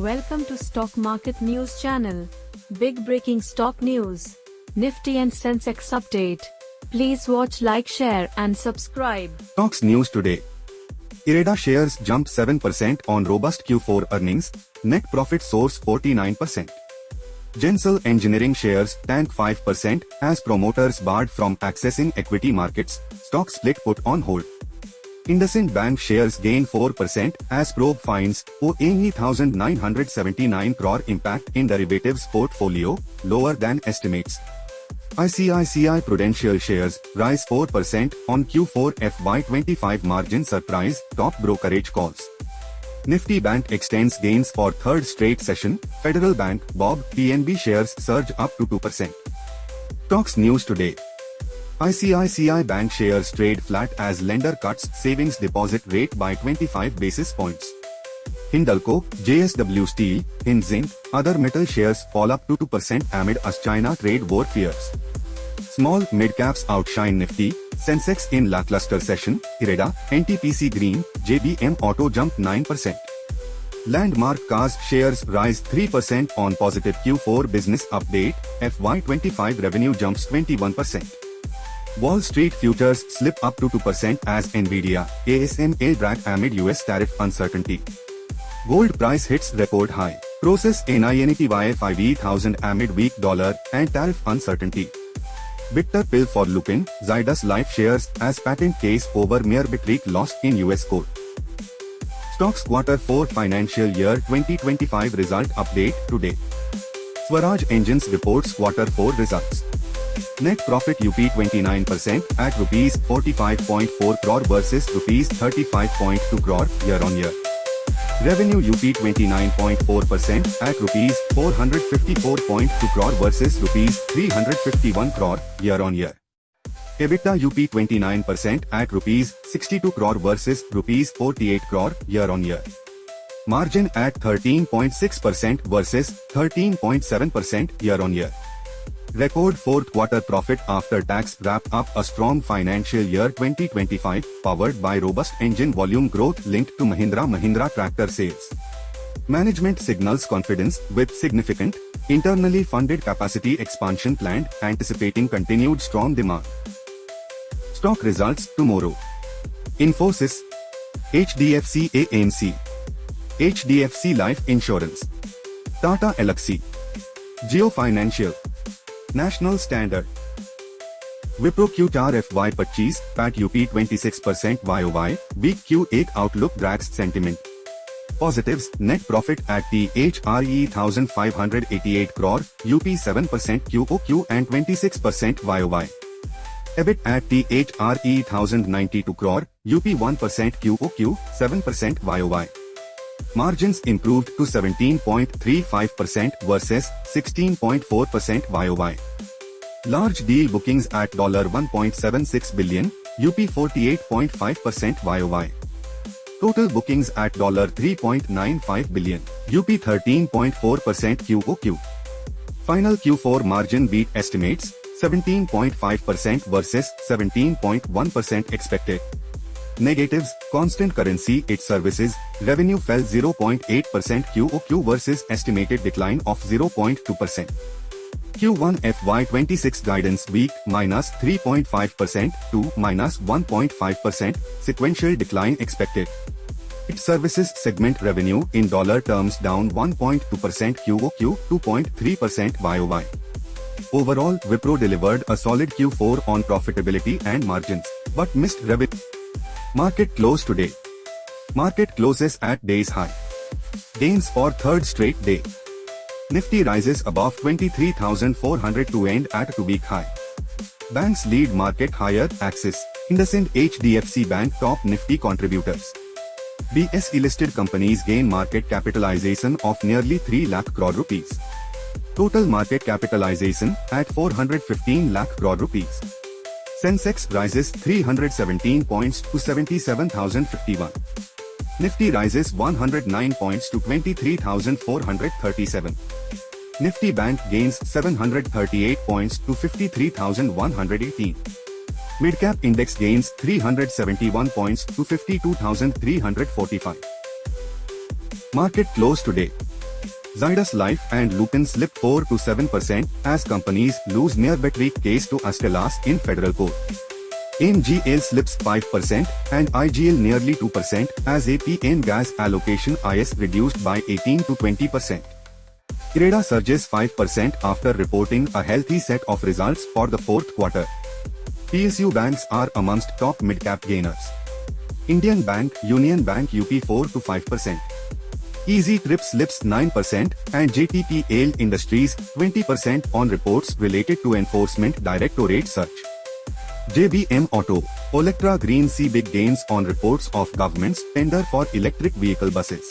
Welcome to Stock Market News Channel. Big breaking stock news. Nifty and Sensex update. Please watch, like, share and subscribe. Stocks news today. IREDA shares jumped 7% on robust Q4 earnings. Net profit soars 49%. Gensel Engineering shares tank 5% as promoters barred from accessing equity markets. Stock split put on hold. IndusInd Bank shares gain 4% as probe finds OAE 1,979 crore impact in derivatives portfolio, lower than estimates. ICICI Prudential shares rise 4% on Q4 FY25 margin surprise, top brokerage calls. Nifty Bank extends gains for third straight session. Federal Bank, BOB, PNB shares surge up to 2%. Stocks news today. ICICI Bank shares trade flat as lender cuts savings deposit rate by 25 basis points. Hindalco, JSW Steel, Hind Zinc, other metal shares fall up to 2% amid US-China trade war fears. Small mid-caps outshine Nifty. Sensex in lackluster session. IREDA, NTPC Green, JBM Auto jumped 9%. Landmark Cars shares rise 3% on positive Q4 business update. FY25 revenue jumps 21%. Wall Street futures slip up to 2% as Nvidia, ASML drag amid US tariff uncertainty. Gold price hits record high. Process NINETY 5,000 amid weak dollar and tariff uncertainty. Bitter pill for Lupin, Zydus Life shares as patent case over Mirabegron lost in US court. Stocks Q4 financial year 2025 result update today. Swaraj Engines reports Q4 results. Net profit UP 29% at rupees 45.4 crore versus rupees 35.2 crore year-on-year. Revenue UP 29.4% at rupees 454.2 crore versus rupees 351 crore year-on-year. EBITDA UP 29% at rupees 62 crore versus rupees 48 crore year-on-year. Margin at 13.6% versus 13.7% year-on-year. Record fourth quarter profit after tax wrap up a strong financial year 2025, powered by robust engine volume growth linked to Mahindra tractor sales. Management signals confidence with significant, internally funded capacity expansion planned, anticipating continued strong demand. Stock results tomorrow. Infosys, HDFC AMC, HDFC Life Insurance, Tata Elxsi, Jio Financial, National Standard. Wipro Q4 FY25 PAT UP 26% YOY, weak Q8 outlook drags sentiment. Positives, net profit at THRE 1,588 crore, UP 7% QOQ and 26% YOY. EBIT at THRE 1,092 crore, UP 1% QOQ, 7% YOY. Margins improved to 17.35% versus 16.4% YOY. Large deal bookings at $1.76 billion, UP 48.5% YOY. Total bookings at $3.95 billion, UP 13.4% QOQ. Final Q4 margin beat estimates, 17.5% versus 17.1% expected. Negatives, constant currency its services, revenue fell 0.8% QOQ versus estimated decline of 0.2%. Q1 FY26 guidance weak -3.5% to -1.5%, sequential decline expected. Its services segment revenue in dollar terms down 1.2% QOQ, 2.3% YOY. Overall, Wipro delivered a solid Q4 on profitability and margins, but missed revenue. Market close today. Market closes at day's high. Gains for third straight day. Nifty rises above 23,400 to end at a 2-week high. Banks lead market higher. Axis, IndusInd, HDFC Bank top Nifty contributors. BSE listed companies gain market capitalization of nearly 3 lakh crore rupees. Total market capitalization at 415 lakh crore rupees. Sensex rises 317 points to 77,051. Nifty rises 109 points to 23,437. Nifty Bank gains 738 points to 53,118. Midcap Index gains 371 points to 52,345. Market close today. Zydus Life and Lupin slipped 4 to 7% as companies lose near battery case to Astellas in federal court. AMGL slips 5% and IGL nearly 2% as APN gas allocation is reduced by 18 to 20%. IREDA surges 5% after reporting a healthy set of results for the fourth quarter. PSU banks are amongst top mid-cap gainers. Indian Bank, Union Bank UP 4 to 5%. Easy Trip slips 9% and JTPL Industries 20% on reports related to Enforcement Directorate search. JBM Auto, Olectra Green see big gains on reports of government's tender for electric vehicle buses.